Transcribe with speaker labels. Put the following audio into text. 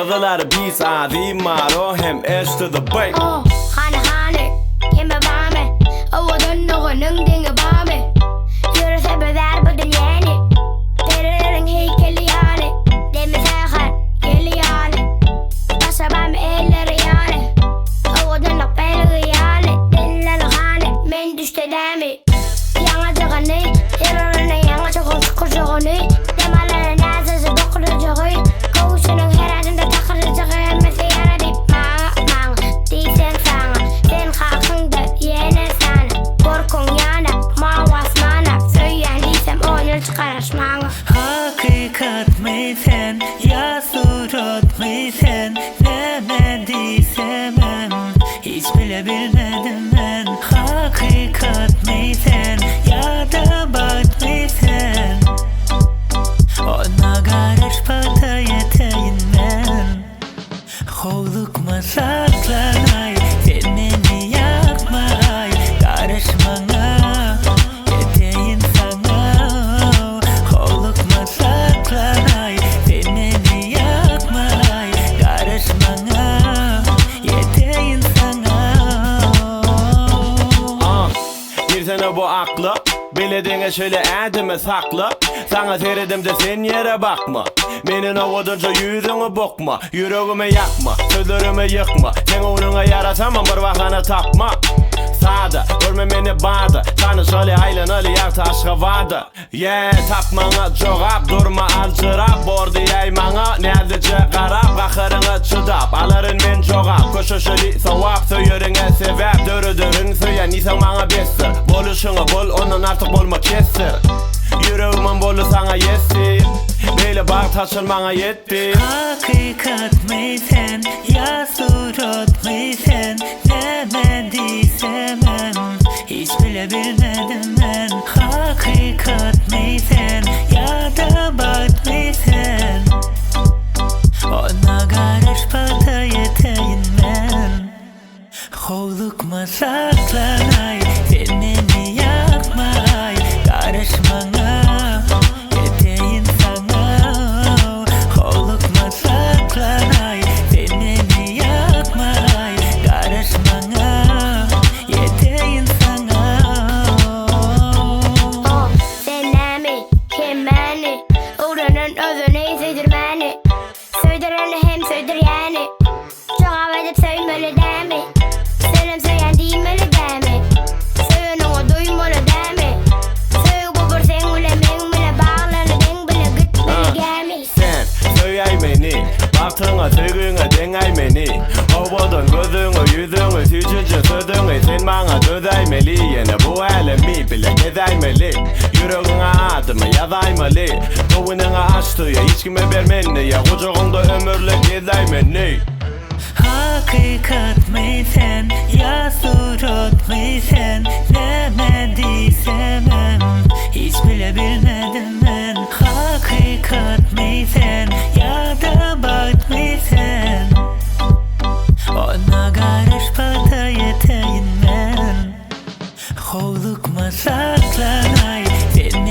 Speaker 1: Ağıları biz adim var o hem eşte de bay
Speaker 2: Hane Kime bame Ovudun nuğunun dingi bame Yürüse bezer bu dünyani Teririn heykeli yani Demi seher geli yani Basa bame elleri yani Ovudun akbeli yani Dilleli hane Men düşte demi Yana cıgını Terörüne yana çıkın sıkıcığını Demaları nazısı dokurucuğu Koğuşunun her adında takırıcığı Emmesi yana dip Mağa Diysen sana Sen kalkında yene sana Korkun yana Mavas mana Söyleyen diysem 10 yıl çıkarışmana
Speaker 3: Hakikat mi sen ya surat mi sen Deme diysemem hiç bile bilmedim ben Hakikat mi sen ya da bat mi sen Ona karışmada yeteğin ben Kovlukma saklanay sen beni yakmay Karışmana yeteğin sana Kovlukma saklanay sen beni yakmay Karışmana yeteğin sana
Speaker 1: Bir sene bu aklı Bilediğine şöyle edime saklı Sana seyredim de sen yere bakma Menin ovudunca yüzünü bokma Yüreğimi yakma, sözlerimi yıkma Sen onuna yarasamam bir vakana tapma Sağda, görme beni bağda Tanışalı aylanalı yartı aşka vardı tapmana cevap Durma alçırap, bordu yaymana Nerdice qarab, qahırını çıdap Alırın men cevap, koşuşuli savap Söyürüne sebep, dörü söylen İsen bana bestir, boluşunu bol Ondan artık bolma kestir Yüreğimin bolu sana yesir Böyle bağ taşınmana yetti
Speaker 3: Hakikat mi sen ya surat mi sen Deme diysemem hiç bile bilmedim ben Hakikat mi sen ya da bat mi sen Ona karışmada yeteğin ben Kovlukma saklanay sen beni yakmay Karışmana yeteğin sana Kovlukma saklanay sen beni yakmay Karışmana yeteğin sana
Speaker 2: Sen nemi Kim beni Uğranın özünü seydirmeni Söydireni hem söydir yani Cevap edip söylemeli demi Senem söyleyen değmeli demi Söylenin o duymalı demi Söyle bu bir sen ule men bile bağlanı den bile gitmeli gemi
Speaker 1: Sen söyley beni Baktığına söylüğüne deney beni Ovudun gözünü yüzünü Süzünce sözünü sen bana dözeymeli Yine bu alemi bile gezeymeli Yüreğine adımı yazaymeli Doğununa açtığı hiç kime vermeni Ya kucağında ömürlük gezeymeni
Speaker 3: Hakikat mi sen ya surat mi sen Deme diysemem hiç bile bilmedim ben Hakikat mi sen ya da bat mi sen Ona karışmada yeteğin ben Kovlukma saklanay sen